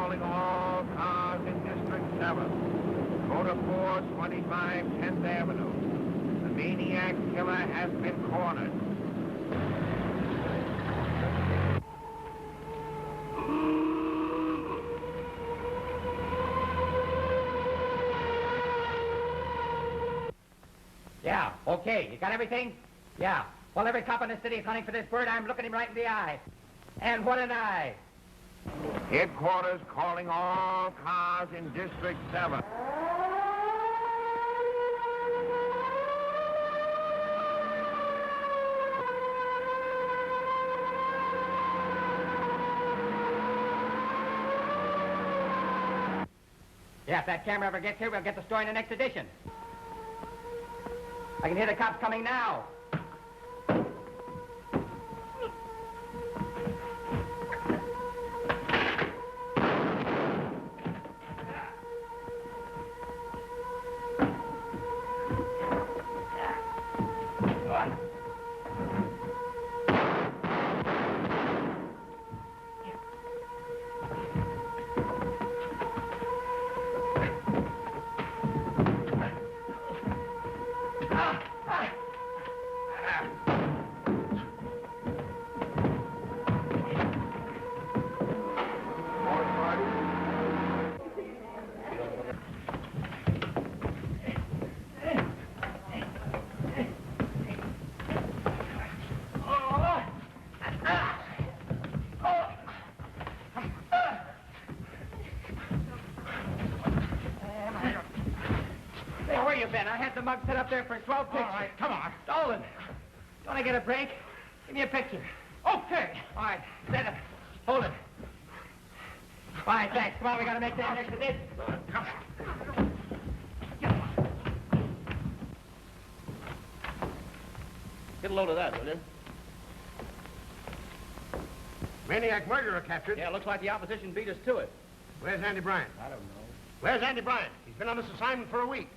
calling all cars in District 7. Motor 425 10th Avenue. The Maniac killer has been cornered. Yeah, okay. You got everything? Yeah. Well, every cop in the city is hunting for this bird. I'm looking him right in the eye. And what an eye. Headquarters calling all cars in District 7. Yeah, if that camera ever gets here, we'll get the story in the next edition. I can hear the cops coming now. I had the mug set up there for 12 pictures. All right, come on. Stolen. You want to get a break? Give me a picture. Okay. All right, set it. Hold it. All right, thanks. Come on, we got to make that next edition. Come on. Get a load of that, will you? Maniac murderer captured. Yeah, looks like the opposition beat us to it. Where's Andy Bryant? I don't know. Where's Andy Bryant? He's been on this assignment for a week.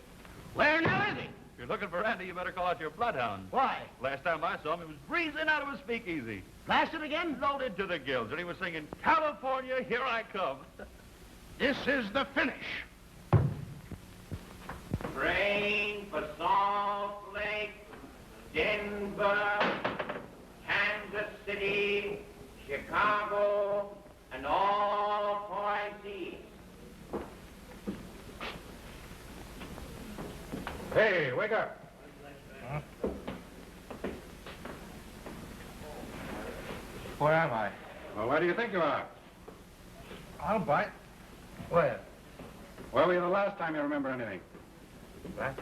Where now is he? If you're looking for Andy, you better call out your bloodhound. Why? Last time I saw him, he was breezing out of a speakeasy. Blasted again? Loaded to the gills, and he was singing, California, here I come. This is the finish. Train for Salt Lake, Denver, Kansas City, Chicago, and all points east. Hey, wake up. Huh? Where am I? Well, where do you think you are? I'll bite. Where? Where were you the last time you remember anything? What?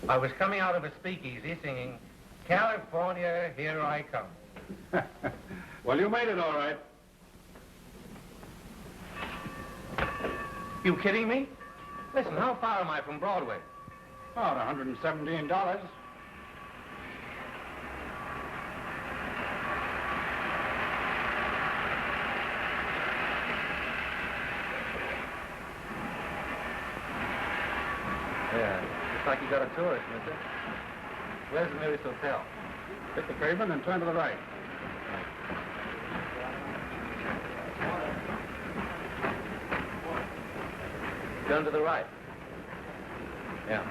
I was coming out of a speakeasy singing, California, here I come. Well, you made it all right. You kidding me? Listen, how far am I from Broadway? About $117. Yeah, looks like you got a tourist, mister. Where's the nearest hotel? Hit the pavement and turn to the right. Turn to the right. Yeah.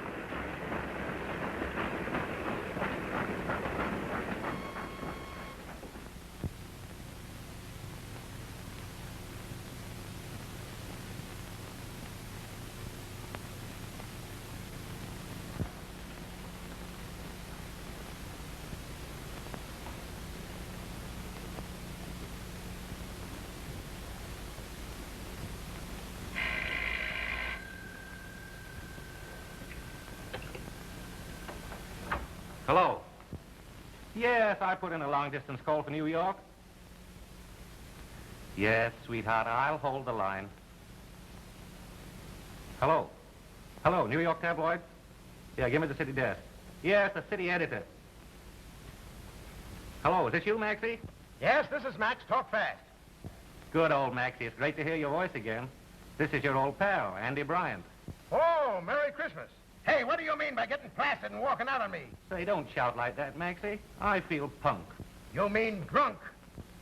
Hello. Yes, I put in a long-distance call for New York. Yes, sweetheart, I'll hold the line. Hello. Hello, New York tabloid? Yeah, give me the city desk. Yes, the city editor. Hello, is this you, Maxie? Yes, this is Max. Talk fast. Good old Maxie. It's great to hear your voice again. This is your old pal, Andy Bryant. Oh, Merry Christmas. Hey, what do you mean by getting plastered and walking out on me? Say, don't shout like that, Maxie. I feel punk. You mean drunk.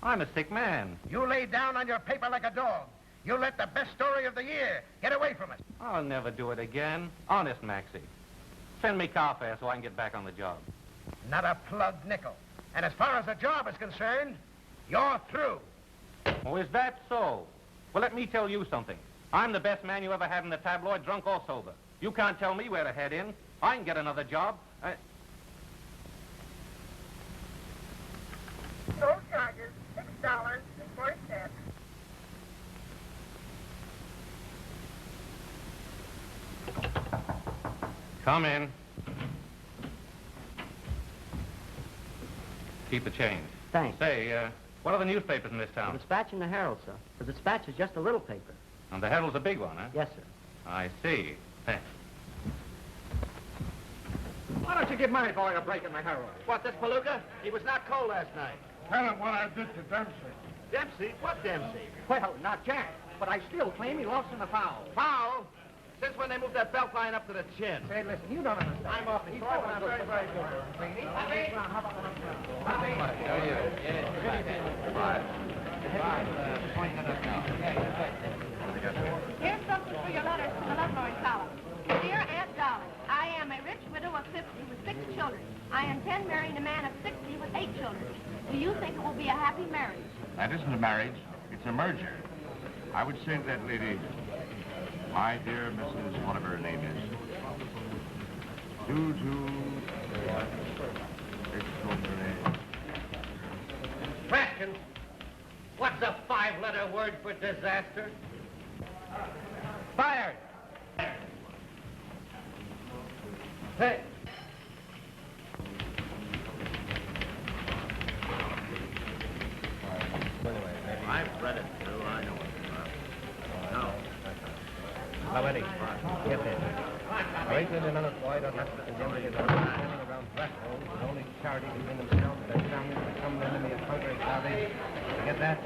I'm a sick man. You lay down on your paper like a dog. You let the best story of the year get away from us. I'll never do it again. Honest, Maxie. Send me car fare so I can get back on the job. Not a plugged nickel. And as far as the job is concerned, you're through. Oh, is that so? Well, let me tell you something. I'm the best man you ever had in the tabloid, drunk or sober. You can't tell me where to head in. I can get another job. Total charges, $6.40. Come in. Keep the change. Thanks. Say, what are the newspapers in this The town? Dispatch and the Herald, sir. The Dispatch is just a little paper. And the Herald's a big one, huh? Yes, sir. I see. Thanks. Why don't you give my boy a break in the Herald? What, this Palooka? He was not cold last night. Tell him what I did to Dempsey. Dempsey? What Dempsey? Well, not Jack, but I still claim he lost in the foul. Foul? Since when they moved that belt line up to the chin? Say, listen, you don't understand. I'm off the floor. I'm very, very good. Here's something for your letters to the Loveloy column. Dear Aunt Dolly, I am a rich widow of 50 with 6 children. I intend marrying a man of 60 with 8 children. Do you think it will be a happy marriage? That isn't a marriage. It's a merger. I would say to that lady, my dear Mrs. whatever her name is, extraordinary. Questions? What's a 5-letter word for disaster? Fired. Hey. I've read it, too. I know it. No. Now, Eddie, get this. Greatly and unemployed are left to condemn to get standing around thresholds with only charity between themselves and their families become the enemy of hunger and starvation. You get that?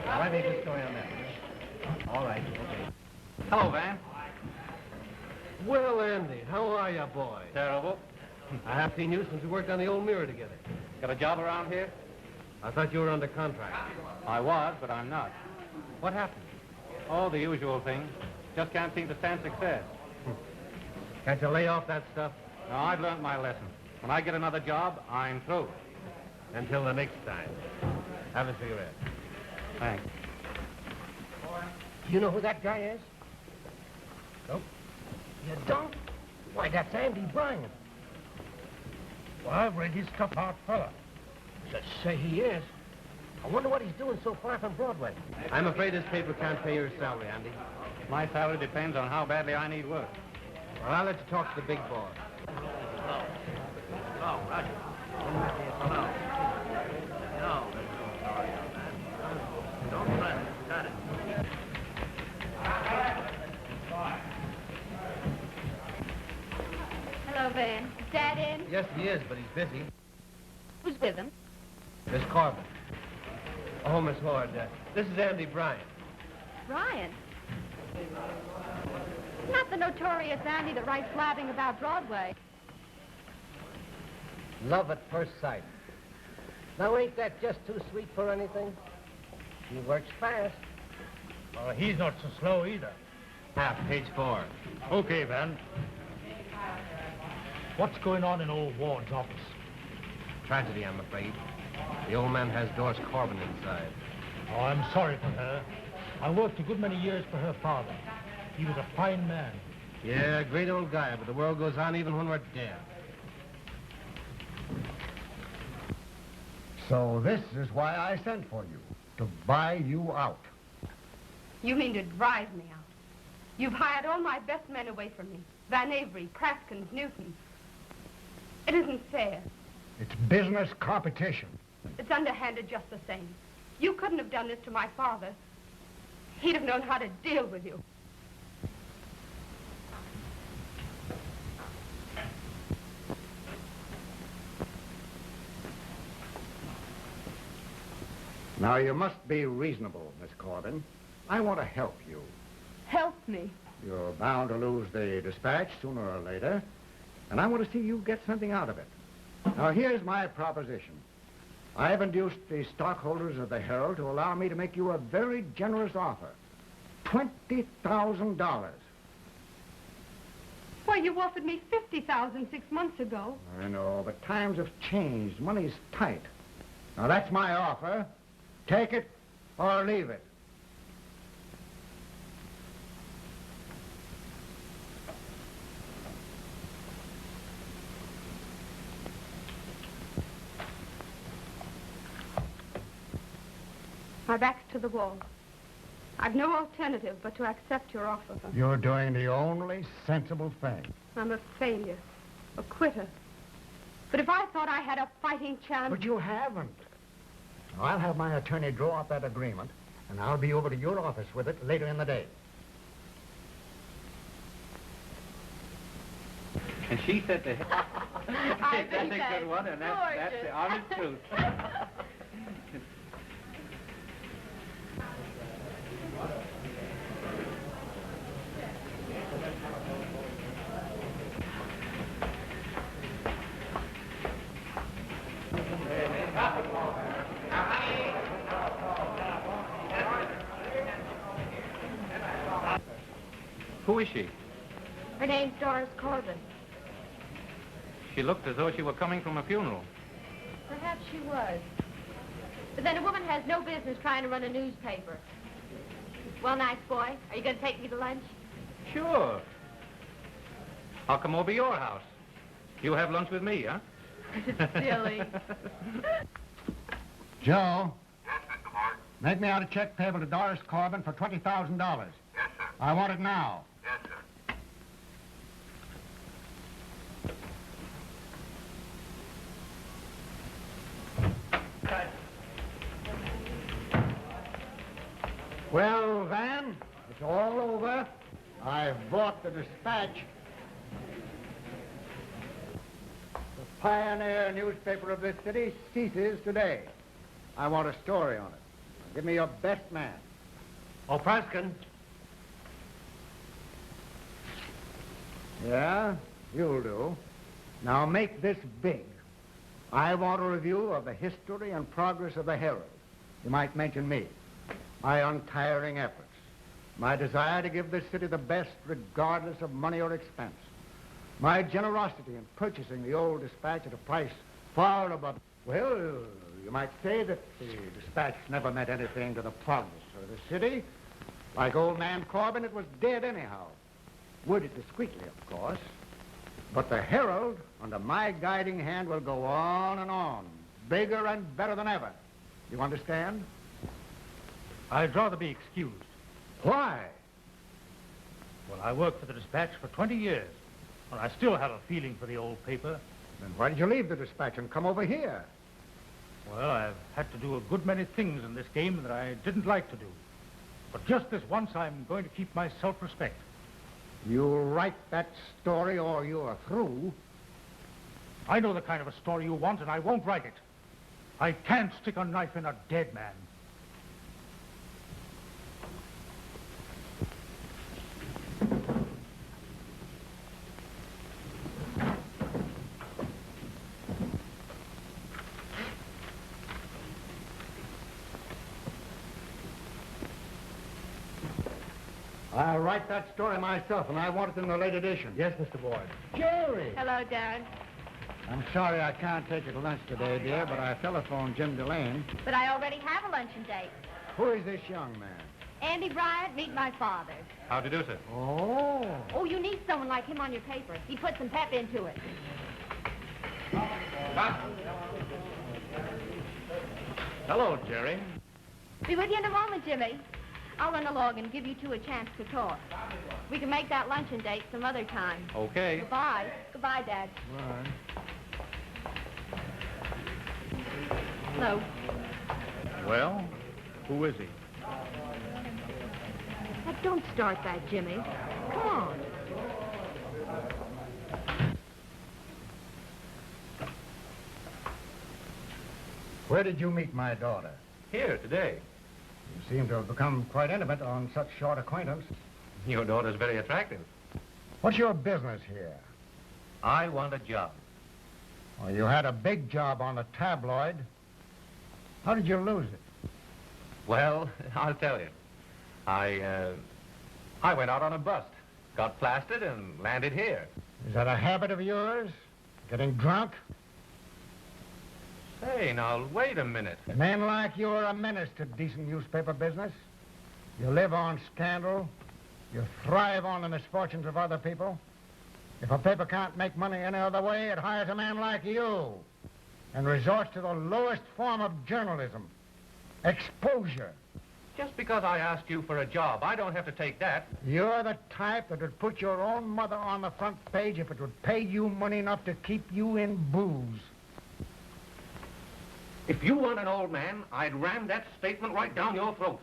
Now, write me a good story on that, will you? All right, okay. Hello, Van. Well, Andy, how are you, boy? Terrible. I have seen you since we worked on the old mirror together. Got a job around here? I thought you were under contract. I was, but I'm not. What happened? Oh, the usual thing. Just can't seem to stand success. Can't you lay off that stuff? No, I've learned my lesson. When I get another job, I'm through. Until the next time. Have a cigarette. Thanks. Do you know who that guy is? Nope. You don't? Why, that's Andy Bryant. Well, I've read his tough-heart fella. Let's say he is. I wonder what he's doing so far from Broadway. I'm afraid this paper can't pay your salary, Andy. My salary depends on how badly I need work. Well, I'll let you talk to the big boss. Oh, Roger. No. No, there's no story on that. Don't fret it. Got it. Hello, Van. Is Dad in? Yes, he is, but he's busy. Who's with him? Miss Corbin. Oh, Miss Lord, this is Andy Bryant. Bryant. Not the notorious Andy that writes blabbing about Broadway. Love at first sight. Now, ain't that just too sweet for anything? He works fast. Well, he's not so slow either. Page 4. Okay, Van. What's going on in old Ward's office? Tragedy, I'm afraid. The old man has Doris Corbin inside. Oh, I'm sorry for her. I worked a good many years for her father. He was a fine man. Yeah, great old guy, but the world goes on even when we're dead. So this is why I sent for you, to buy you out. You mean to drive me out? You've hired all my best men away from me. Van Avery, Praskins, Newton. It isn't fair. It's business competition. It's underhanded just the same. You couldn't have done this to my father. He'd have known how to deal with you. Now, you must be reasonable, Miss Corbin. I want to help you. Help me. You're bound to lose the dispatch sooner or later, and I want to see you get something out of it. Now, here's my proposition. I've induced the stockholders of the Herald to allow me to make you a very generous offer. $20,000. Why, you offered me $50,000 6 months ago. I know, but times have changed. Money's tight. Now, that's my offer. Take it or leave it. My back's to the wall. I've no alternative but to accept your offer. You're doing the only sensible thing. I'm a failure, a quitter. But if I thought I had a fighting chance... But you haven't. Now, I'll have my attorney draw up that agreement, and I'll be over to your office with it later in the day. And she said to him... I That's think a good one, and that's the honest truth. Who is she? Her name's Doris Corbin. She looked as though she were coming from a funeral. Perhaps she was. But then a woman has no business trying to run a newspaper. Well, nice boy, are you going to take me to lunch? Sure. I'll come over your house. You have lunch with me, huh? Silly. Joe. Yes, Mr. Moran. Make me out a check payable to Doris Corbin for $20,000. Yes, sir. I want it now. Yes, sir. Well, Van, it's all over. I've bought the Dispatch. The pioneer newspaper of this city ceases today. I want a story on it. Give me your best man. Oh, Praskin. Yeah, you'll do. Now make this big. I want a review of the history and progress of the Herald. You might mention me. My untiring efforts. My desire to give this city the best regardless of money or expense. My generosity in purchasing the old Dispatch at a price far above... Well, you might say that the Dispatch never meant anything to the progress of the city. Like old man Corbin, it was dead anyhow. Worded discreetly, of course. But the Herald, under my guiding hand, will go on, bigger and better than ever. You understand? I'd rather be excused. Why? Well, I worked for the Dispatch for 20 years, and I still have a feeling for the old paper. Then why did you leave the Dispatch and come over here? Well, I've had to do a good many things in this game that I didn't like to do. But just this once, I'm going to keep my self-respect. You'll write that story or you're through. I know the kind of a story you want, and I won't write it. I can't stick a knife in a dead man. I'll write that story myself, and I want it in the late edition. Yes, Mr. Boyd. Gerry! Hello, Darren. I'm sorry I can't take you to lunch today, dear, but I telephoned Jim Delane. But I already have a luncheon date. Who is this young man? Andy Bryant, meet my father. How do you do, sir? Oh. Oh, you need someone like him on your paper. He put some pep into it. Hello, Gerry. Be with you in a moment, Jimmy. I'll run along and give you two a chance to talk. We can make that luncheon date some other time. Okay. Goodbye. Goodbye, Dad. Right. Hello. Well, who is he? Now, don't start that, Jimmy. Come on. Where did you meet my daughter? Here, today. You seem to have become quite intimate on such short acquaintance. Your daughter's very attractive. What's your business here? I want a job. Well, you had a big job on the tabloid. How did you lose it? Well, I'll tell you. I went out on a bust, got plastered, and landed here. Is that a habit of yours? Getting drunk? Say, now, wait a minute. Men like you are a menace to decent newspaper business. You live on scandal. You thrive on the misfortunes of other people. If a paper can't make money any other way, it hires a man like you and resorts to the lowest form of journalism, exposure. Just because I asked you for a job, I don't have to take that. You're the type that would put your own mother on the front page if it would pay you money enough to keep you in booze. If you weren't an old man, I'd ram that statement right down your throat.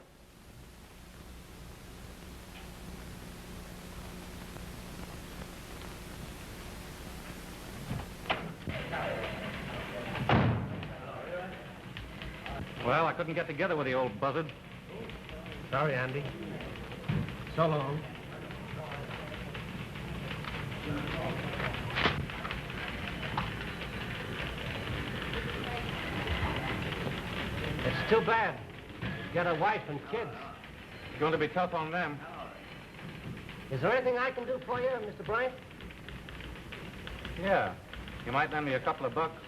Well, I couldn't get together with the old buzzard. Sorry, Andy. So long. It's too bad. He's got a wife and kids. It's going to be tough on them. Is there anything I can do for you, Mr. Bryant? Yeah. You might lend me a couple of bucks.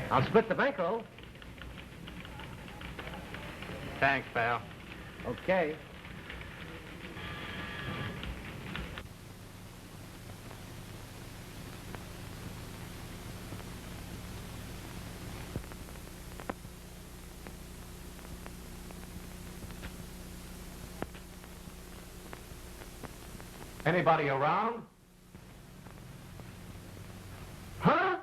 I'll split the bankroll. Thanks, pal. Okay. Anybody around? Huh?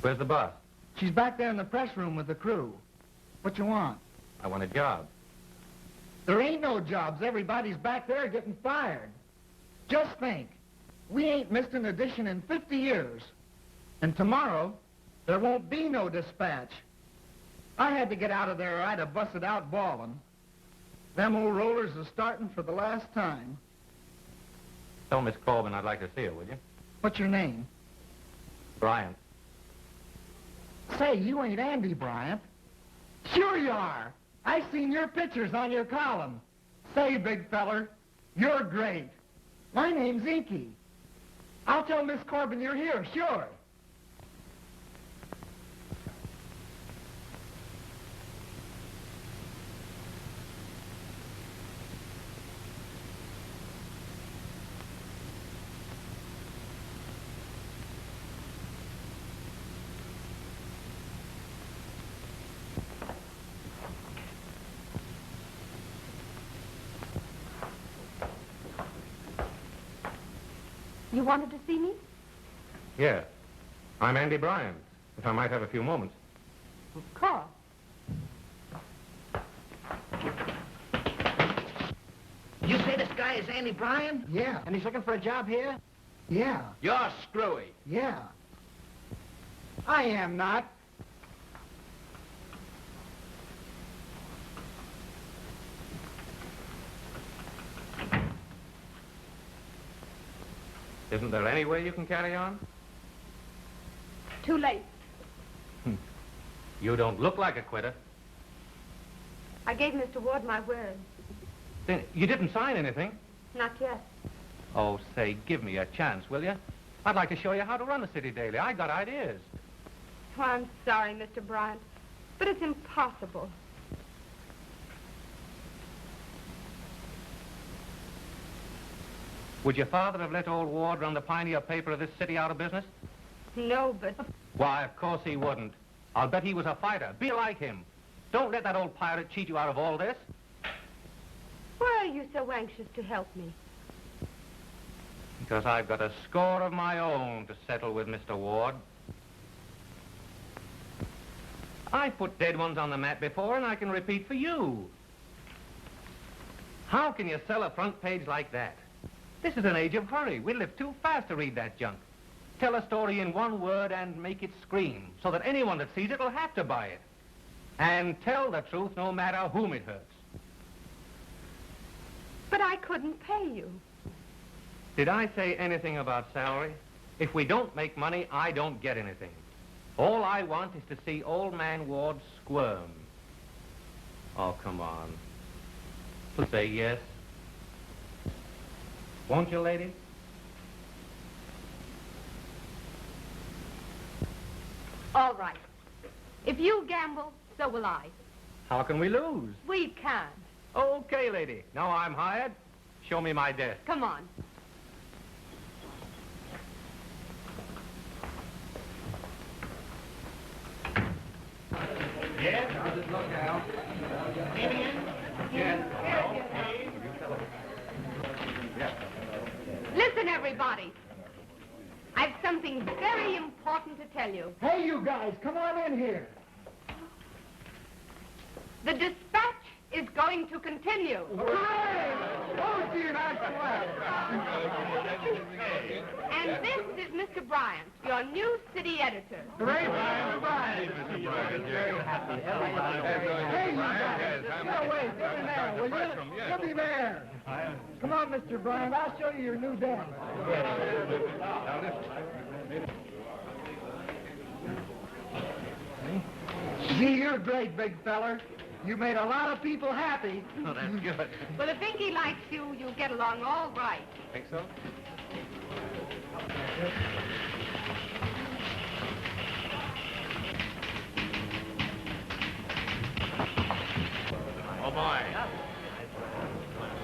Where's the boss? She's back there in the press room with the crew. What you want? I want a job. There ain't no jobs. Everybody's back there getting fired. Just think. We ain't missed an edition in 50 years. And tomorrow, there won't be no dispatch. I had to get out of there or I'd have busted out bawling. Them old rollers are starting for the last time. Tell Miss Corbin I'd like to see her, will you? What's your name? Bryant. Say, you ain't Andy Bryant. Sure you are. I seen your pictures on your column. Say, big feller, you're great. My name's Inky. I'll tell Miss Corbin you're here, sure. You wanted to see me? Yeah. I'm Andy Bryant, if I might have a few moments. Of course. You say this guy is Andy Bryan? Yeah. And he's looking for a job here? Yeah. You're screwy. Yeah. I am not. Isn't there any way you can carry on? Too late. You don't look like a quitter. I gave Mr. Ward my word. Then you didn't sign anything. Not yet. Oh, say, give me a chance, will you? I'd like to show you how to run the city daily. I got ideas. Oh, I'm sorry, Mr. Bryant, but it's impossible. Would your father have let old Ward run the pioneer paper of this city out of business? No, but... Why, of course he wouldn't. I'll bet he was a fighter. Be like him. Don't let that old pirate cheat you out of all this. Why are you so anxious to help me? Because I've got a score of my own to settle with Mr. Ward. I put dead ones on the mat before, and I can repeat for you. How can you sell a front page like that? This is an age of hurry. We live too fast to read that junk. Tell a story in one word and make it scream, so that anyone that sees it will have to buy it. And tell the truth no matter whom it hurts. But I couldn't pay you. Did I say anything about salary? If we don't make money, I don't get anything. All I want is to see old man Ward squirm. Oh, come on. Please say yes. Won't you, lady? All right. If you gamble, so will I. How can we lose? We can't. Okay, lady. Now I'm hired. Show me my desk. Come on. Yes, how's it look, Al? Listen, everybody. I've something very important to tell you. Hey, you guys, come on in here. The dispatch is going to continue. Hooray! Oh, dear, that's And this is Mr. Bryant, your new city editor. Hooray, Bryant. Very happy. Hey, you guys, get away, get in there, will you? Get me there. Come on, Mr. Bryant, I'll show you your new desk. See, you're great, big feller. You made a lot of people happy. Oh, that's good. Well, if Inky likes you, you'll get along all right. Think so? Oh, boy.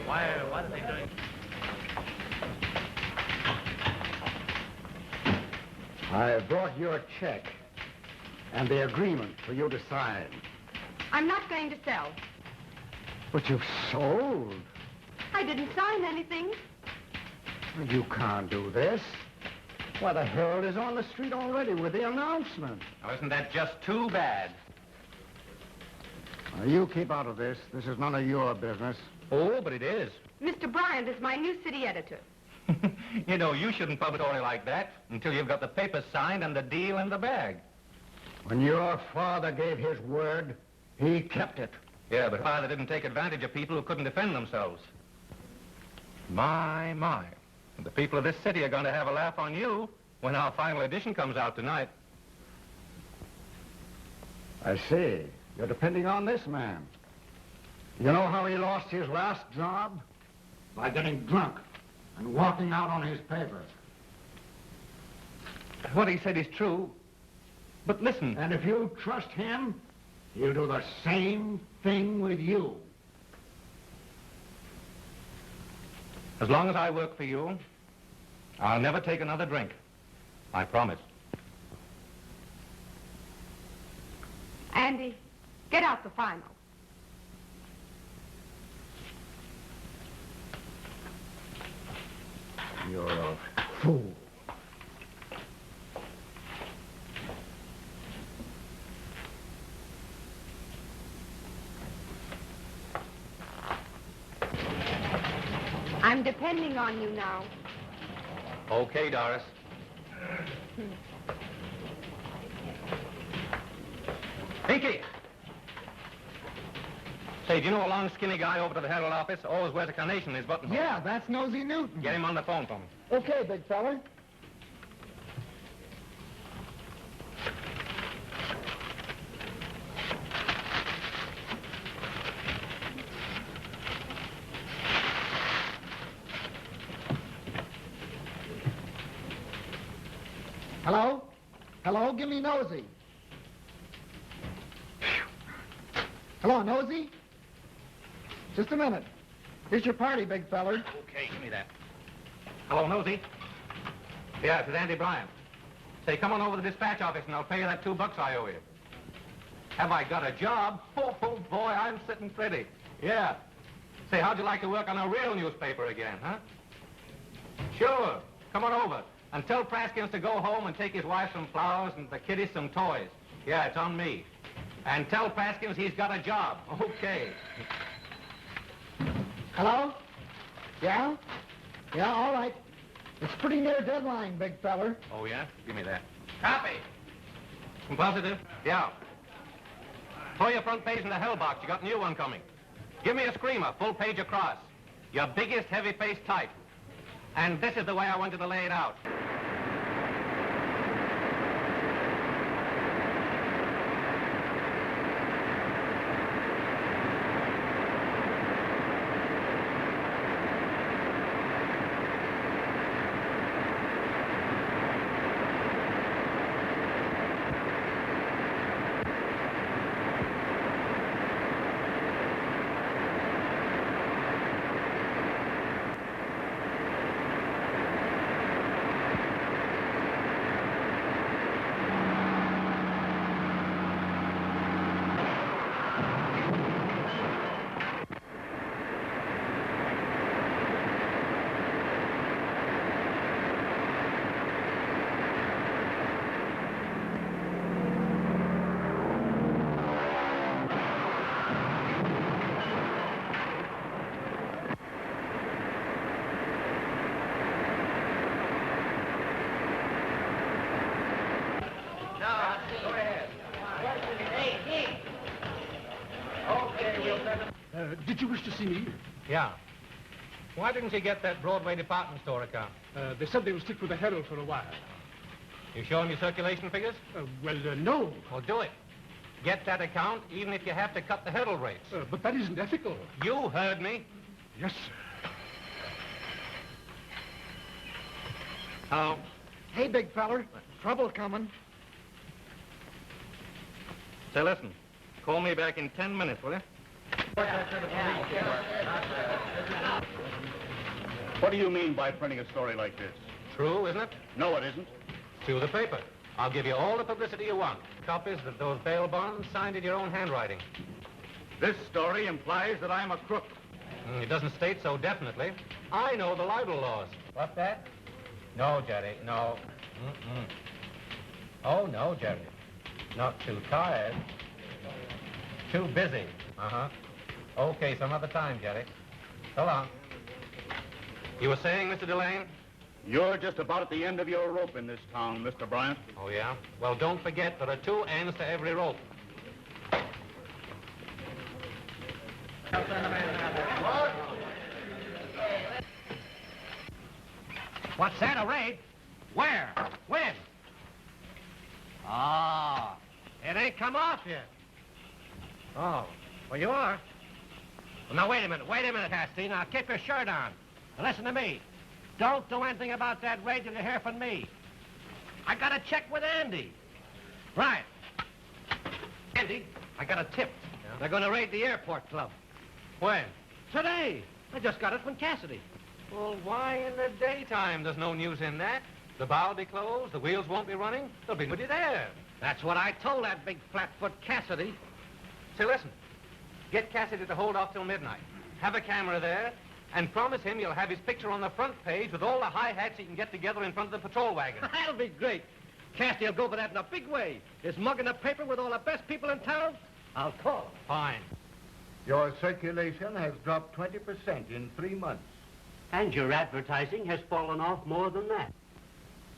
What are they doing? I brought your check and the agreement for you to sign. I'm not going to sell. But you've sold. I didn't sign anything. You can't do this. Why, the Herald is on the street already with the announcement. Now, isn't that just too bad? Now, you keep out of this. This is none of your business. Oh, but it is. Mr. Bryant is my new city editor. You know, you shouldn't publish a story like that until you've got the papers signed and the deal in the bag. When your father gave his word, he kept it. Yeah, but Father didn't take advantage of people who couldn't defend themselves. My. The people of this city are going to have a laugh on you when our final edition comes out tonight. I see. You're depending on this man. You know how he lost his last job? By getting drunk and walking out on his paper. What he said is true, but listen. And if you trust him, he'll do the same thing with you. As long as I work for you, I'll never take another drink. I promise. Andy, get out the final. You're a fool. I'm depending on you now. Okay, Doris. Inky! Say, do you know a long, skinny guy over to the Herald office? Always wears a carnation in his buttonhole. Yeah, that's Nosey Newton. Get him on the phone for me. Okay, big fella. Hello? Hello, give me Nosey. Hello, Nosey? Just a minute. Here's your party, big feller. Okay, give me that. Hello, Nosey. Yeah, this is Andy Bryant. Say, come on over to the dispatch office and I'll pay you that $2 I owe you. Have I got a job? Oh, boy, I'm sitting pretty. Yeah. Say, how'd you like to work on a real newspaper again, huh? Sure. Come on over. And tell Praskins to go home and take his wife some flowers and the kiddies some toys. Yeah, it's on me. And tell Praskins he's got a job. Okay. Hello? Yeah? Yeah, all right. It's pretty near deadline, big feller. Oh, yeah? Give me that. Copy. I'm positive? Yeah. Throw your front page in the hell box. You got a new one coming. Give me a screamer, full page across. Your biggest heavy-faced type. And this is the way I wanted to lay it out. Did you wish to see me? Yeah. Why didn't you get that Broadway department store account? They said they would stick with the Herald for a while. You show them your circulation figures? No. Well, do it. Get that account, even if you have to cut the Herald rates. But that isn't ethical. You heard me. Yes, sir. Hello. Hey, big feller. Trouble coming. Say, listen. Call me back in 10 minutes, will you? What do you mean by printing a story like this? True, isn't it? No, it isn't. To the paper. I'll give you all the publicity you want. Copies of those bail bonds signed in your own handwriting. This story implies that I'm a crook. It doesn't state so definitely. I know the libel laws. What's that? No, Gerry, no. Oh, no, Gerry. Not too tired. Too busy. Uh-huh. Okay, some other time, Gerry. So long. You were saying, Mr. Delane? You're just about at the end of your rope in this town, Mr. Bryant. Oh, yeah? Well, don't forget, there are 2 ends to every rope. What's that, a raid? Where? When? Oh, it ain't come off yet. Oh, well, you are. Well, now, wait a minute, Hasty. Now, keep your shirt on. Now, listen to me. Don't do anything about that raid till you hear from me. I got to check with Andy. Right. Andy, I got a tip. Yeah? They're going to raid the airport club. When? Today. I just got it from Cassidy. Well, why in the daytime? There's no news in that. The bow will be closed, the wheels won't be running. They'll be nobody there. That's what I told that big flatfoot Cassidy. Say, listen. Get Cassidy to hold off till midnight. Have a camera there, and promise him you'll have his picture on the front page with all the hi-hats he can get together in front of the patrol wagon. That'll be great. Cassidy will go for that in a big way. His mug in the paper with all the best people in town. I'll call him. Fine. Your circulation has dropped 20% in 3 months. And your advertising has fallen off more than that.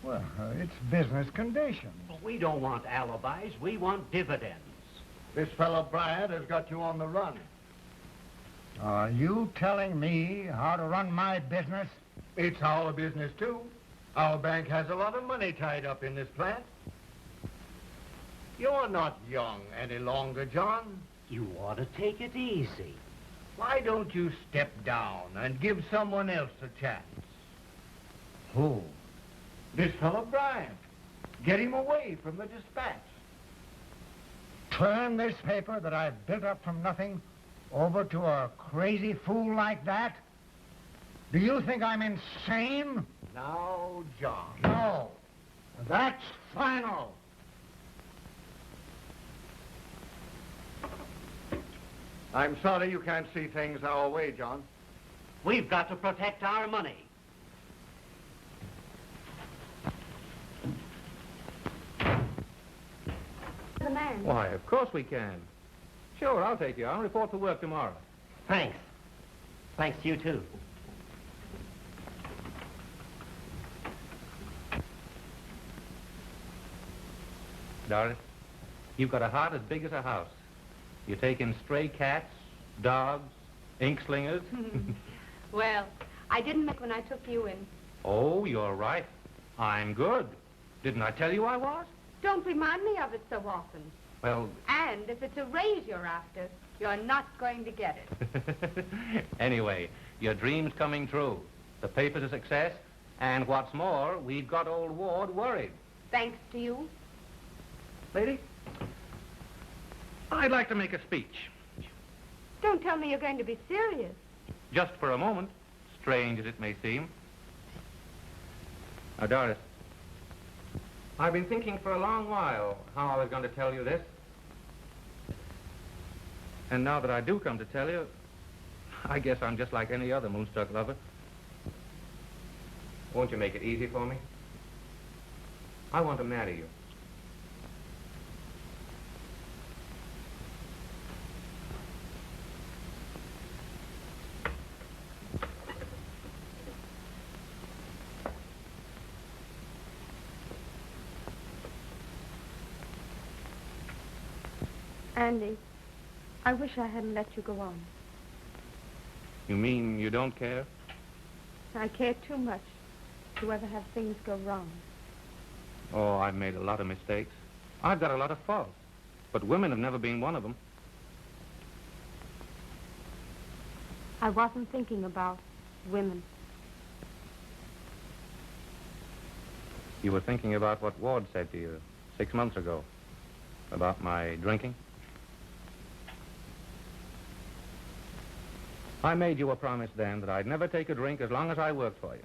Well, it's business conditions. But we don't want alibis. We want dividends. This fellow Bryant has got you on the run. Are you telling me how to run my business? It's our business, too. Our bank has a lot of money tied up in this plant. You're not young any longer, John. You ought to take it easy. Why don't you step down and give someone else a chance? Who? This fellow Bryant. Get him away from the dispatch. Turn this paper that I've built up from nothing over to a crazy fool like that? Do you think I'm insane? No, John. No. That's final. I'm sorry you can't see things our way, John. We've got to protect our money. The man. Why, of course we can. Sure, I'll take you. I'll report to work tomorrow. Thanks. Thanks to you, too. Doris, you've got a heart as big as a house. You take in stray cats, dogs, ink slingers. Well, I didn't make when I took you in. Oh, you're right. I'm good. Didn't I tell you I was? Don't remind me of it so often. Well... And if it's a raise you're after, you're not going to get it. Anyway, your dream's coming true. The paper's a success, and what's more, we've got old Ward worried. Thanks to you. Lady, I'd like to make a speech. Don't tell me you're going to be serious. Just for a moment, strange as it may seem. Now, Doris, I've been thinking for a long while how I was going to tell you this. And now that I do come to tell you, I guess I'm just like any other moonstruck lover. Won't you make it easy for me? I want to marry you. Andy, I wish I hadn't let you go on. You mean you don't care? I care too much to ever have things go wrong. Oh, I've made a lot of mistakes. I've got a lot of faults. But women have never been one of them. I wasn't thinking about women. You were thinking about what Ward said to you 6 months ago. About my drinking. I made you a promise then that I'd never take a drink as long as I worked for you.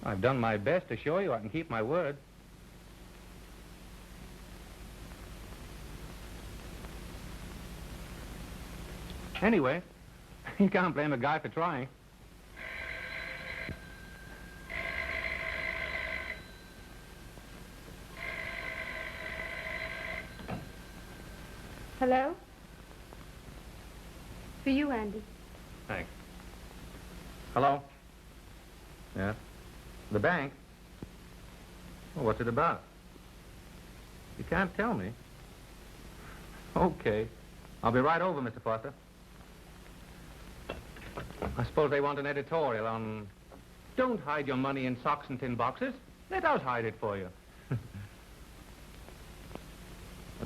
I've done my best to show you I can keep my word. Anyway, you can't blame a guy for trying. Hello? For you, Andy. Thanks. Hello? Yeah? The bank? Well, what's it about? You can't tell me. Okay. I'll be right over, Mr. Foster. I suppose they want an editorial on... Don't hide your money in socks and tin boxes. Let us hide it for you.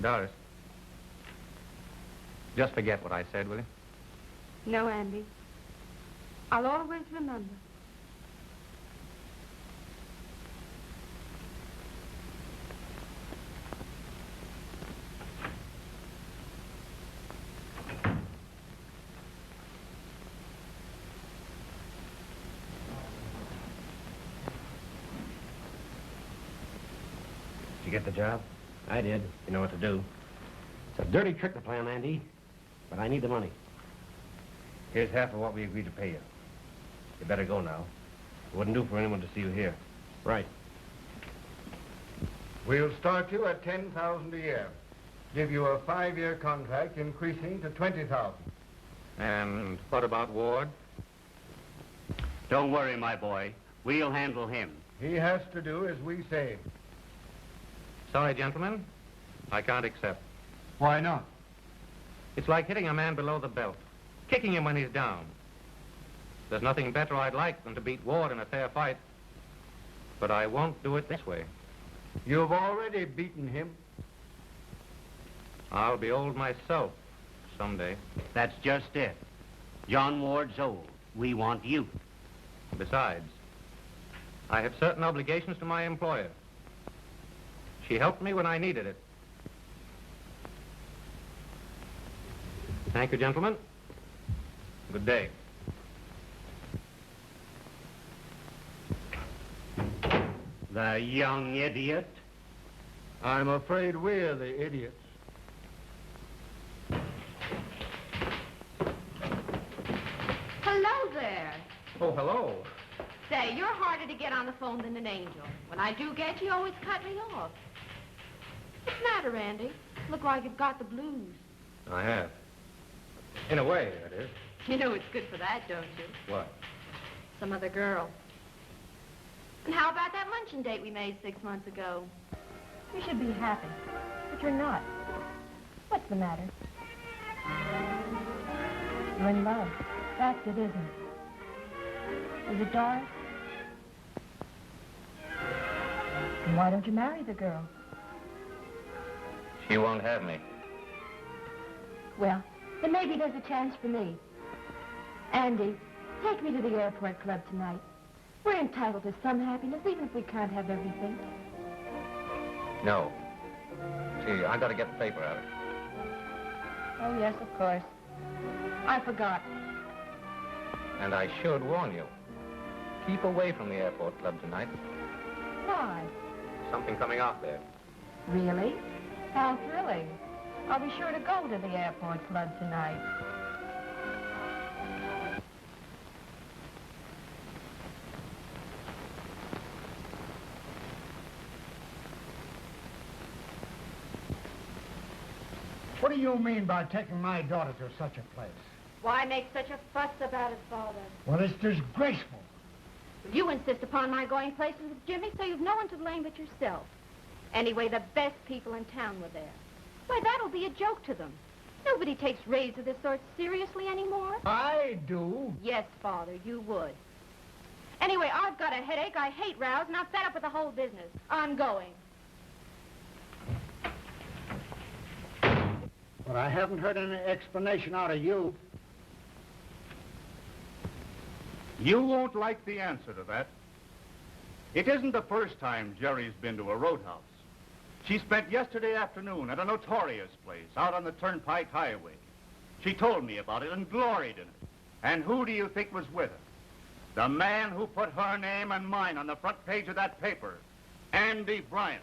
Doris, just forget what I said, will you? No, Andy. I'll always remember. Did you get the job? I did. You know what to do. It's a dirty trick to plan, Andy, but I need the money. Here's half of what we agreed to pay you. You better go now. It wouldn't do for anyone to see you here. Right. We'll start you at $10,000 a year. Give you a 5-year contract increasing to $20,000. And what about Ward? Don't worry, my boy. We'll handle him. He has to do as we say. Sorry, gentlemen. I can't accept. Why not? It's like hitting a man below the belt. Kicking him when he's down. There's nothing better I'd like than to beat Ward in a fair fight. But I won't do it this way. You've already beaten him. I'll be old myself someday. That's just it. John Ward's old. We want youth. Besides, I have certain obligations to my employer. She helped me when I needed it. Thank you, gentlemen. Good day. The young idiot. I'm afraid we're the idiots. Hello there. Oh, hello. Say, you're harder to get on the phone than an angel. When I do get you, you always cut me off. What's the matter, Andy? Look like you've got the blues. I have. In a way, that is. You know it's good for that, don't you? What? Some other girl. And how about that luncheon date we made 6 months ago? You should be happy, but you're not. What's the matter? You're in love. That's it, isn't it? Is it Doris? Then why don't you marry the girl? She won't have me. Well, then maybe there's a chance for me. Andy, take me to the airport club tonight. We're entitled to some happiness, even if we can't have everything. No. See, I gotta get the paper out. Oh, yes, of course. I forgot. And I should warn you. Keep away from the airport club tonight. Why? Something coming off there. Really? How thrilling. I'll be sure to go to the airport club tonight. What do you mean by taking my daughter to such a place? Why make such a fuss about it, Father? Well, it's disgraceful. You insist upon my going places with Jimmy, so you've no one to blame but yourself. Anyway, the best people in town were there. Why, that'll be a joke to them. Nobody takes raids of this sort seriously anymore. I do. Yes, Father, you would. Anyway, I've got a headache, I hate rows, and I'm fed up with the whole business. I'm going. But I haven't heard any explanation out of you. You won't like the answer to that. It isn't the first time Gerry's been to a roadhouse. She spent yesterday afternoon at a notorious place out on the Turnpike Highway. She told me about it and gloried in it. And who do you think was with her? The man who put her name and mine on the front page of that paper, Andy Bryant.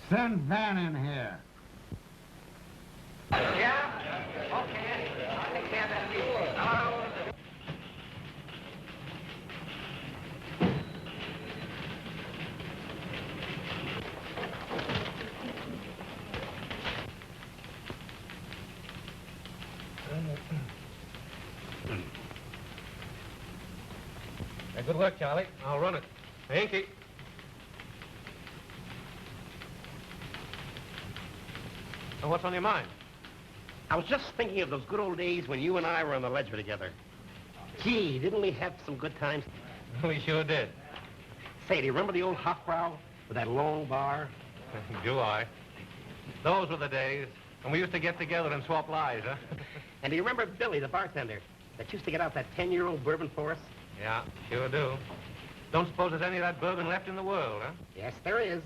Send Van in here. Yeah? Okay. I'll take care of that. Hello? Good work, Charlie. I'll run it. Inky. So what's on your mind? I was just thinking of those good old days when you and I were on the ledger together. Gee, didn't we have some good times? We sure did. Say, do you remember the old Hofbrau with that long bar? Do I? Those were the days when we used to get together and swap lies, huh? And do you remember Billy, the bartender, that used to get out that 10-year-old bourbon for us? Yeah, sure do. Don't suppose there's any of that bourbon left in the world, huh? Yes, there is.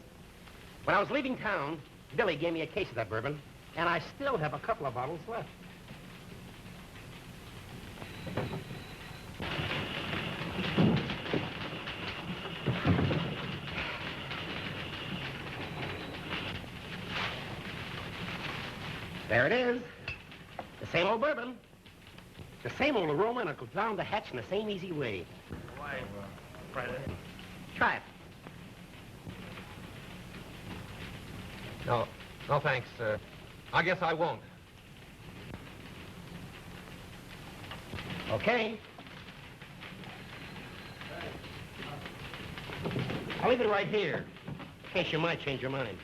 When I was leaving town, Billy gave me a case of that bourbon, and I still have a couple of bottles left. There it is. The same old bourbon. The same old aroma, and it goes down the hatch in the same easy way. Why, Fred? Try it. No, thanks. I guess I won't. Okay. I'll leave it right here, in case you might change your mind.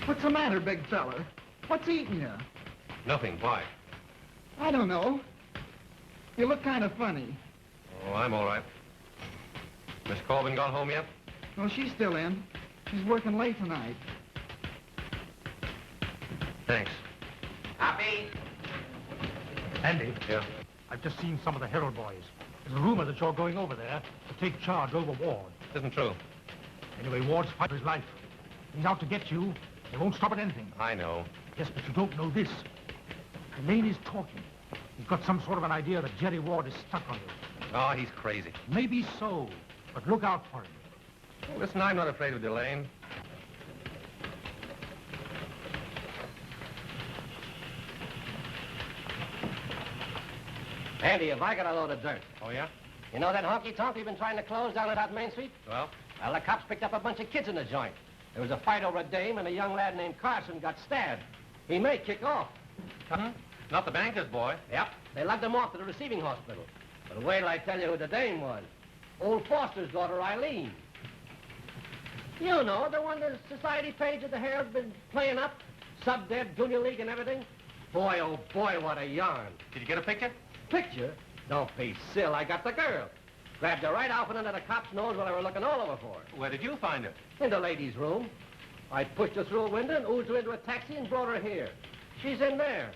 What's the matter, big fella? What's eating you? Nothing. Why? I don't know. You look kind of funny. Oh, I'm all right. Miss Corbin gone home yet? Well, she's still in. She's working late tonight. Thanks. Copy. Andy? Yeah? I've just seen some of the Herald boys. There's a rumor that you're going over there to take charge over Ward. Isn't true. Anyway, Ward's fighting for his life. He's out to get you. He won't stop at anything. I know. Yes, but you don't know this. Delane is talking. He's got some sort of an idea that Gerry Ward is stuck on you. Oh, he's crazy. Maybe so, but look out for him. Listen, I'm not afraid of Delane. Andy, have I got a load of dirt? Oh, yeah? You know that honky-tonk we've been trying to close down at Main Street? Well? Well, the cops picked up a bunch of kids in the joint. There was a fight over a dame, and a young lad named Carson got stabbed. He may kick off. Huh? Not the banker's boy. Yep. They lugged him off to the receiving hospital. But wait till I tell you who the dame was. Old Foster's daughter, Eileen. You know, the one the society page of the Herald's been playing up. Sub-Deb, Junior League, and everything. Boy, oh boy, what a yarn. Did you get a picture? Picture? Don't be silly. I got the girl. Grabbed her right off and under the cop's nose while they were looking all over for her. Where did you find her? In the ladies' room. I pushed her through a window and oozed her into a taxi and brought her here. She's in there.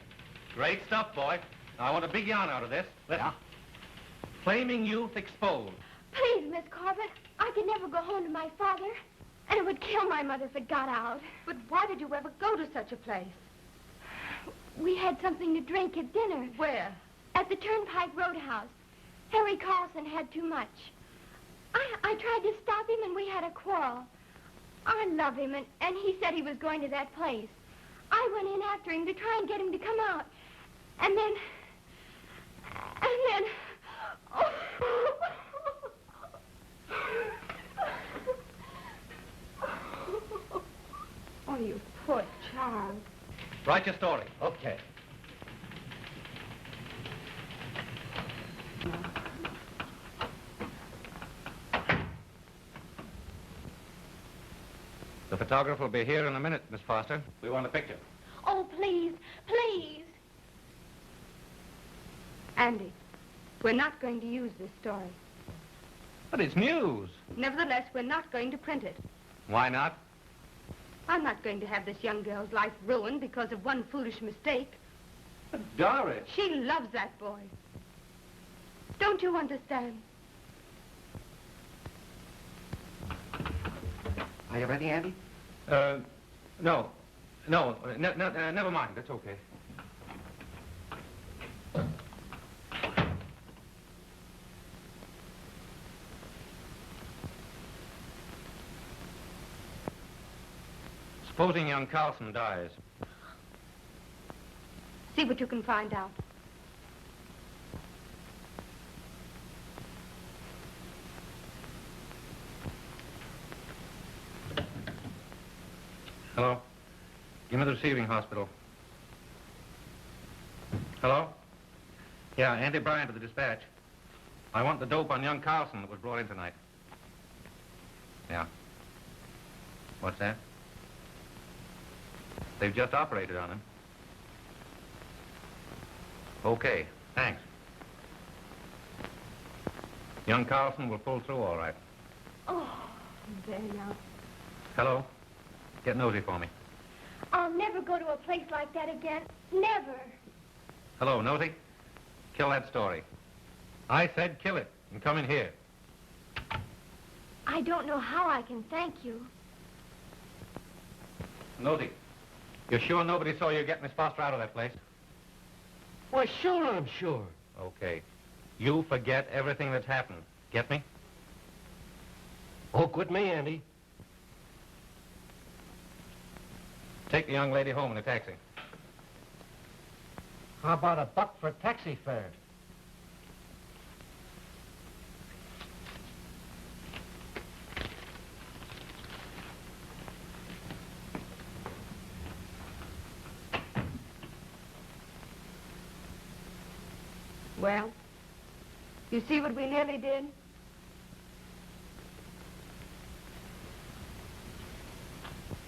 Great stuff, boy. Now, I want a big yarn out of this. Listen. Flaming youth exposed. Please, Miss Corbin, I could never go home to my father. And it would kill my mother if it got out. But why did you ever go to such a place? We had something to drink at dinner. Where? At the Turnpike Roadhouse. Harry Carlson had too much. I tried to stop him, and we had a quarrel. I love him, and he said he was going to that place. I went in after him to try and get him to come out. And then... Oh, you poor child. Write your story. Okay. The photographer will be here in a minute, Miss Foster. We want a picture. Oh, please, please. Andy, we're not going to use this story. But it's news. Nevertheless, we're not going to print it. Why not? I'm not going to have this young girl's life ruined because of one foolish mistake. But Doris. She loves that boy. Don't you understand? Are you ready, Andy? No. Never mind. That's okay. Supposing young Carlson dies. See what you can find out. Hello? Give me the receiving hospital. Hello? Yeah, Andy Bryant of the Dispatch. I want the dope on young Carlson that was brought in tonight. Yeah. What's that? They've just operated on him. Okay, thanks. Young Carlson will pull through all right. Oh, there now. Hello? Get Nosey for me. I'll never go to a place like that again. Never. Hello, Nosey? Kill that story. I said kill it and come in here. I don't know how I can thank you. Nosey, you're sure nobody saw you get Miss Foster out of that place? Well, sure, I'm sure. Okay. You forget everything that's happened. Get me? Oh, quit me, Andy. Take the young lady home in a taxi. How about $1 for taxi fare? Well, you see what we nearly did?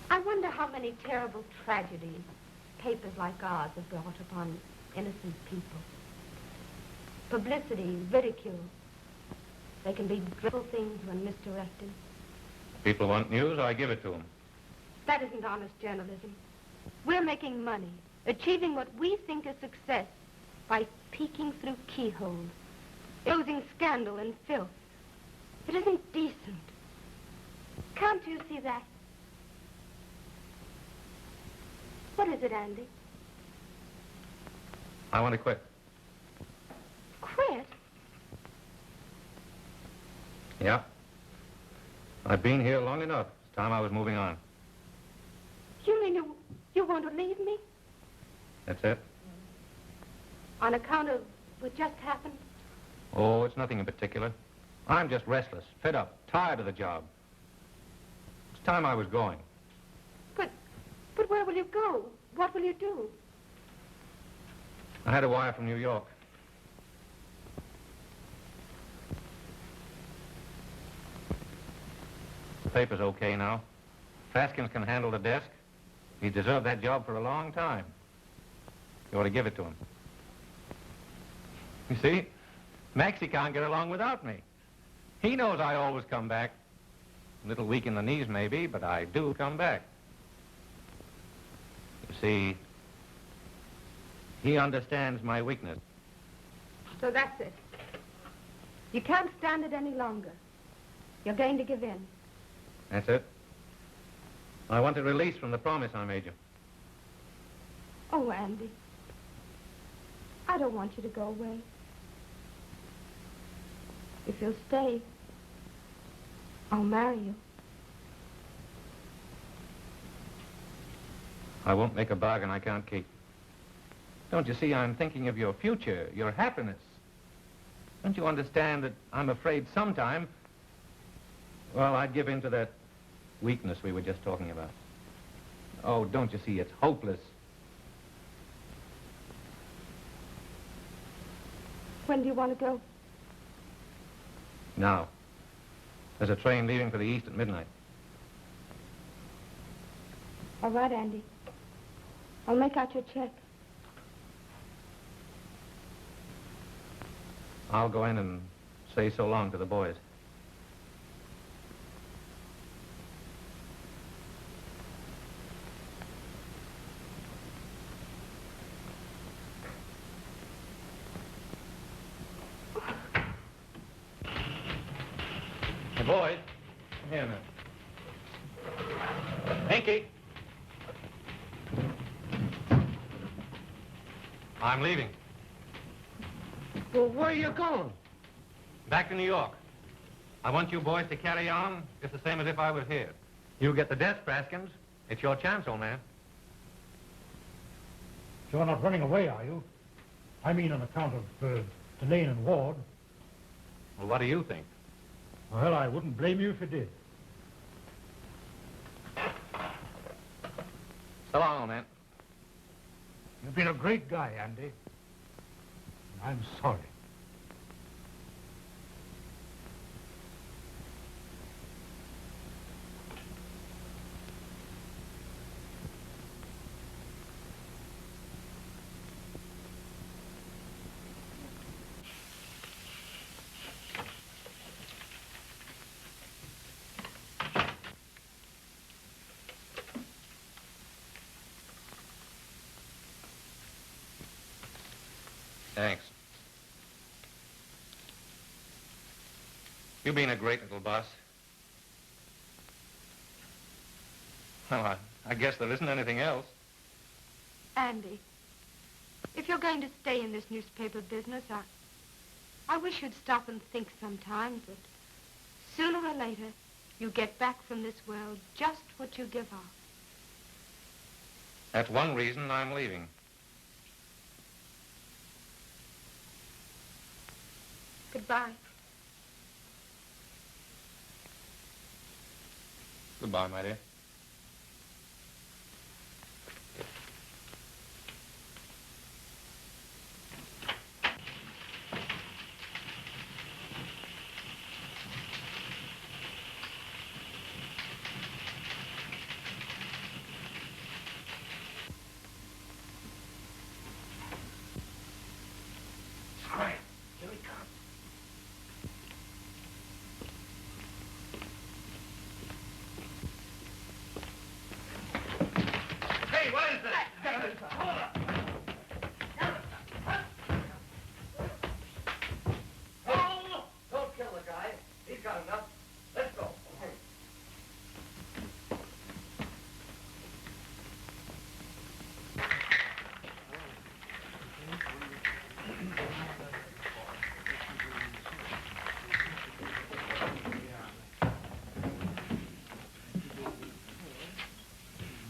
I wonder how many terrible tragedies papers like ours have brought upon innocent people. Publicity, ridicule. They can be dreadful things when misdirected. People want news, I give it to them. That isn't honest journalism. We're making money, achieving what we think is success by peeking through keyholes, exposing scandal and filth. It isn't decent. Can't you see that? What is it, Andy? I want to quit. Quit? Yeah. I've been here long enough. It's time I was moving on. You mean you want to leave me? That's it? On account of what just happened? Oh, it's nothing in particular. I'm just restless, fed up, tired of the job. It's time I was going. But where will you go? What will you do? I had a wire from New York. The paper's okay now. Faskins can handle the desk. He deserved that job for a long time. You ought to give it to him. You see, Maxie can't get along without me. He knows I always come back. A little weak in the knees, maybe, but I do come back. You see, he understands my weakness. So that's it. You can't stand it any longer. You're going to give in. That's it. I want a release from the promise I made you. Oh, Andy. I don't want you to go away. If you'll stay, I'll marry you. I won't make a bargain I can't keep. Don't you see, I'm thinking of your future, your happiness. Don't you understand that I'm afraid sometime, well, I'd give in to that weakness we were just talking about. Oh, don't you see, it's hopeless. When do you want to go? Now. There's a train leaving for the east at midnight. All right, Andy. I'll make out your check. I'll go in and say so long to the boys. Hey, boys. Come here a minute. Inky. I'm leaving. Well, where are you going? Back to New York. I want you boys to carry on just the same as if I was here. You get the desk, Praskins. It's your chance, old man. You're not running away, are you? I mean on account of Delane and Ward. Well, what do you think? Well, I wouldn't blame you if you did. So long, old man. You've been a great guy, Andy. I'm sorry. Thanks. You've been a great little boss. Well, I guess there isn't anything else. Andy, if you're going to stay in this newspaper business, I wish you'd stop and think sometimes that sooner or later you get back from this world just what you give up. That's one reason I'm leaving. Goodbye. Goodbye, my dear.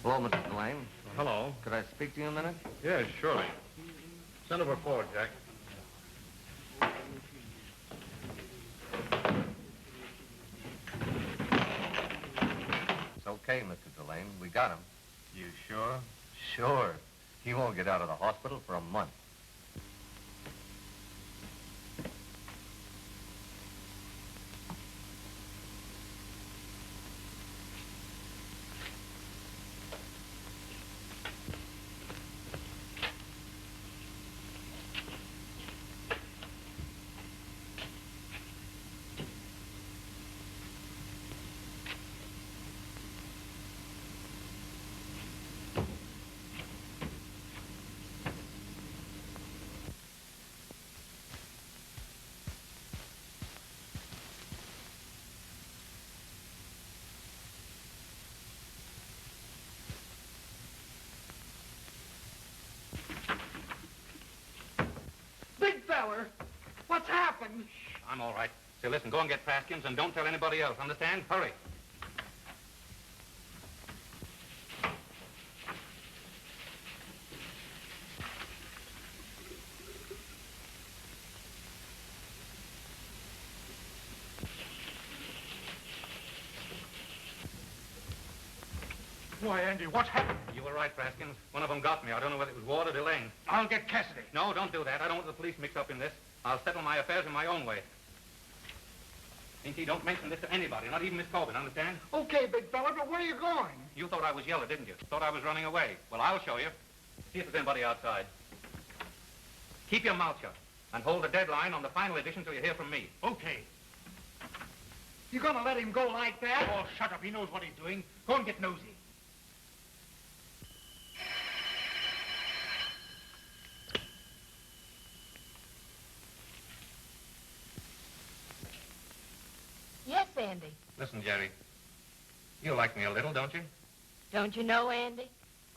Hello, Mr. Delane. Hello. Could I speak to you a minute? Yeah, surely. Send over forward, Jack. It's okay, Mr. Delane. We got him. You sure? Sure. He won't get out of the hospital for a month. Big feller, what's happened? I'm all right. Say, listen, go and get Praskins and don't tell anybody else. Understand? Hurry. Why, Andy, what happened? You were right, Praskins. One of them got me. I don't know whether it was Ward or Delane. I'll get Cassidy. No, don't do that. I don't want the police mixed up in this. I'll settle my affairs in my own way. Inky, don't mention this to anybody, not even Miss Corbin, understand? Okay, big fella, but where are you going? You thought I was yellow, didn't you? Thought I was running away. Well, I'll show you. See if there's anybody outside. Keep your mouth shut and hold the deadline on the final edition till you hear from me. Okay. You gonna let him go like that? Oh, shut up. He knows what he's doing. Go and get Nosey. Yes, Andy. Listen, Gerry. You like me a little, don't you? Don't you know, Andy?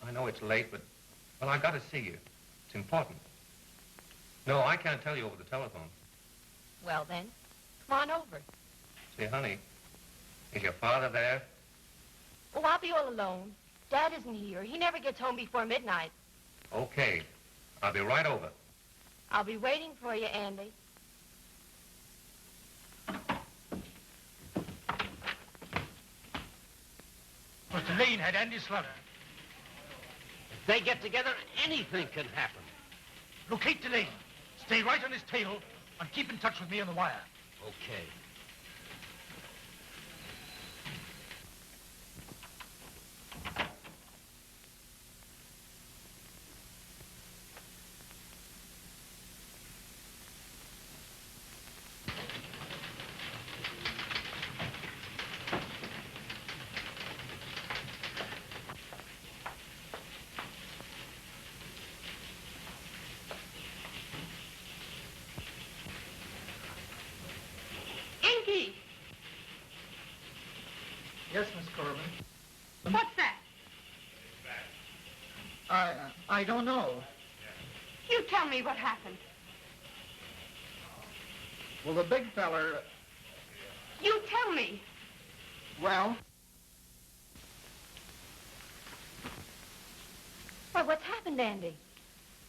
I know it's late, but, well, I've got to see you. It's important. No, I can't tell you over the telephone. Well, then, come on over. Say, honey, is your father there? Oh, I'll be all alone. Dad isn't here. He never gets home before midnight. Okay. I'll be right over. I'll be waiting for you, Andy. But Delane had Andy slaughtered. If they get together, anything can happen. Locate Delane. Stay right on his tail and keep in touch with me on the wire. Okay. Inky! Yes, Miss Corbin. What's that? I don't know. You tell me what happened. Well, the big feller, You tell me. well, Why, what's happened, Andy?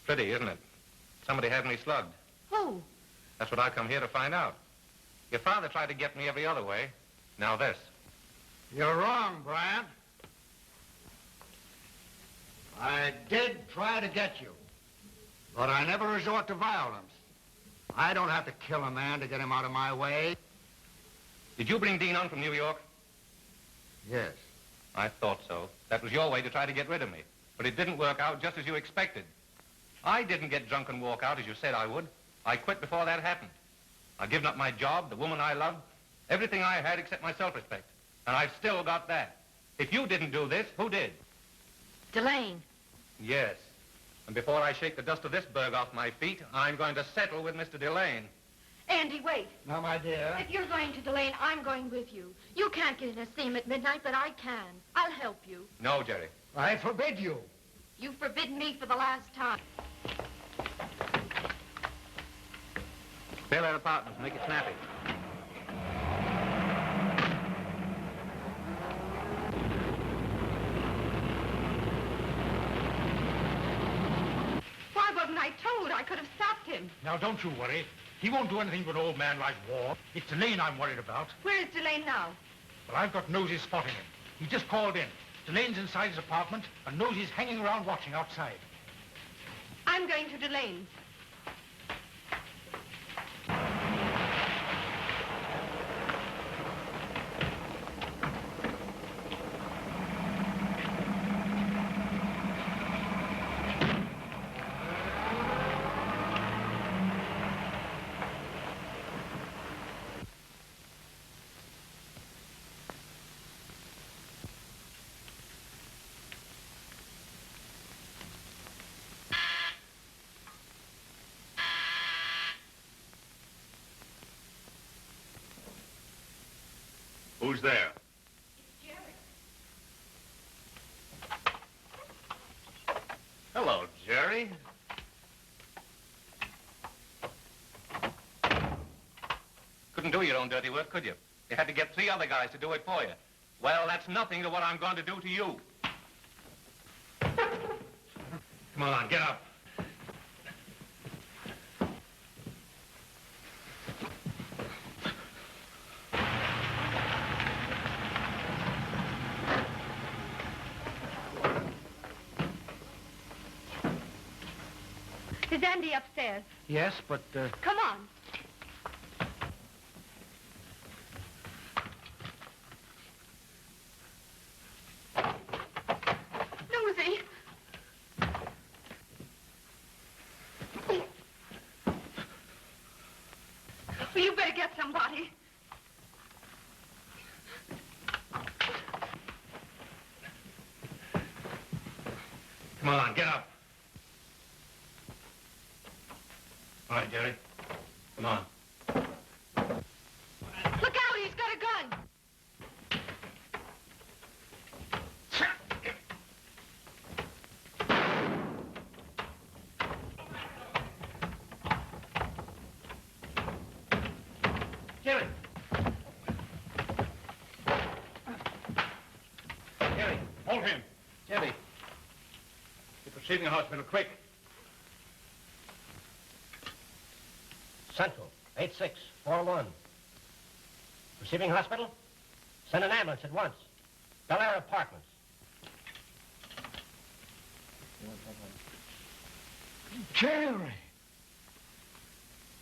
Pretty, isn't it? Somebody had me slugged. Who? That's what I come here to find out. Your father tried to get me every other way. Now this. You're wrong, Bryant. I did try to get you, but I never resort to violence. I don't have to kill a man to get him out of my way. Did you bring Dean on from New York? Yes. I thought so. That was your way to try to get rid of me. But it didn't work out just as you expected. I didn't get drunk and walk out as you said I would. I quit before that happened. I've given up my job, the woman I loved, everything I had except my self-respect. And I've still got that. If you didn't do this, who did? Delane. Yes. And before I shake the dust of this burg off my feet, I'm going to settle with Mr. Delane. Andy, wait. Now, my dear. If you're going to Delane, I'm going with you. You can't get in a steam at midnight, but I can. I'll help you. No, Gerry. I forbid you. You've forbidden me for the last time. Fill that apartment. Make it snappy. I told. I could have stopped him. Now, don't you worry. He won't do anything to an old man like War. It's Delane I'm worried about. Where is Delane now? Well, I've got Nosey spotting him. He just called in. Delane's inside his apartment, and Nosey's hanging around watching outside. I'm going to Delane's. Who's there? It's Gerry. Hello, Gerry. Couldn't do your own dirty work, could you? You had to get 3 other guys to do it for you. Well, that's nothing to what I'm going to do to you. Come on, get up. Is Andy upstairs? Yes, but, Come on. Nosey. Well, you better get somebody. Come on, get up. All right, Gerry. Come on. Look out, he's got a gun. Gerry. Gerry. hold him. Gerry. Get the receiving hospital, quick. Central, 8641. Receiving hospital? Send an ambulance at once. Bel Air Apartments. Gerry!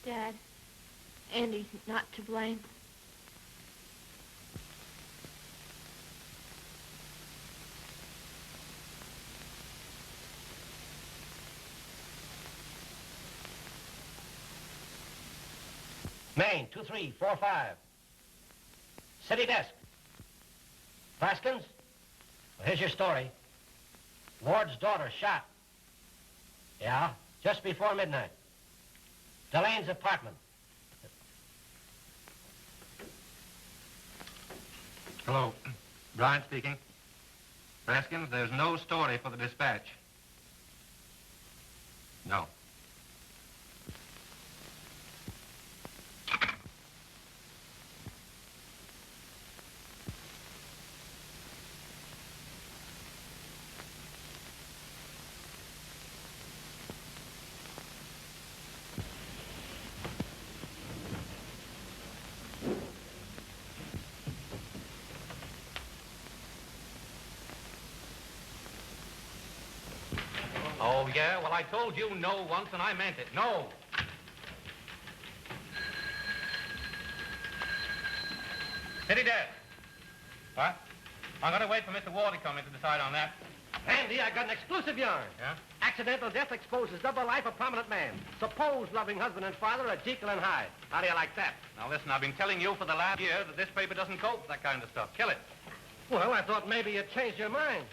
Dad, Andy's not to blame. Maine, 2345. City desk. Baskins? Well, here's your story. Ward's daughter shot. Yeah, just before midnight. Delane's apartment. Hello. Bryant speaking. Baskins, there's no story for the dispatch. No. Oh, yeah? Well, I told you no once, and I meant it. No. City desk. What? I'm going to wait for Mr. Ward to come in to decide on that. Andy, I got an exclusive yarn. Yeah? Accidental death exposes double life of prominent man. Supposed loving husband and father are Jekyll and Hyde. How do you like that? Now, listen, I've been telling you for the last year that this paper doesn't cope with that kind of stuff. Kill it. Well, I thought maybe you'd changed your mind.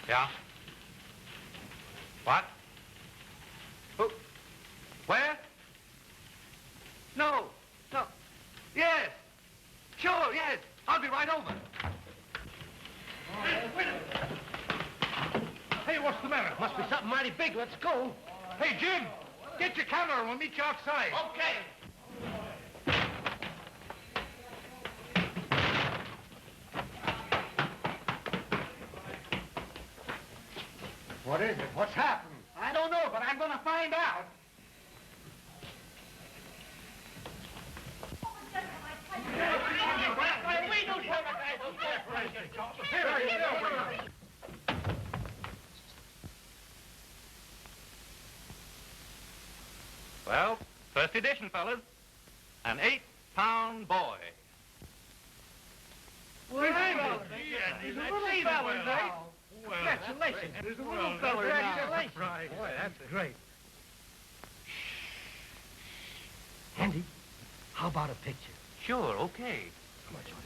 Yeah? What? Who? Where? No. No. Yes. Sure, yes. I'll be right over. Hey, what's the matter? Must be something mighty big. Let's go. Hey, Jim, get your camera and we'll meet you outside. Okay. What is it? What's happened? I don't know, but I'm going to find out. Well, first edition, fellas. An 8-pound boy. Well, he's a little fella now. Congratulations. There's a little fella now. Right. Boy, that's great. Andy, how about a picture? Sure, okay. Come on, George.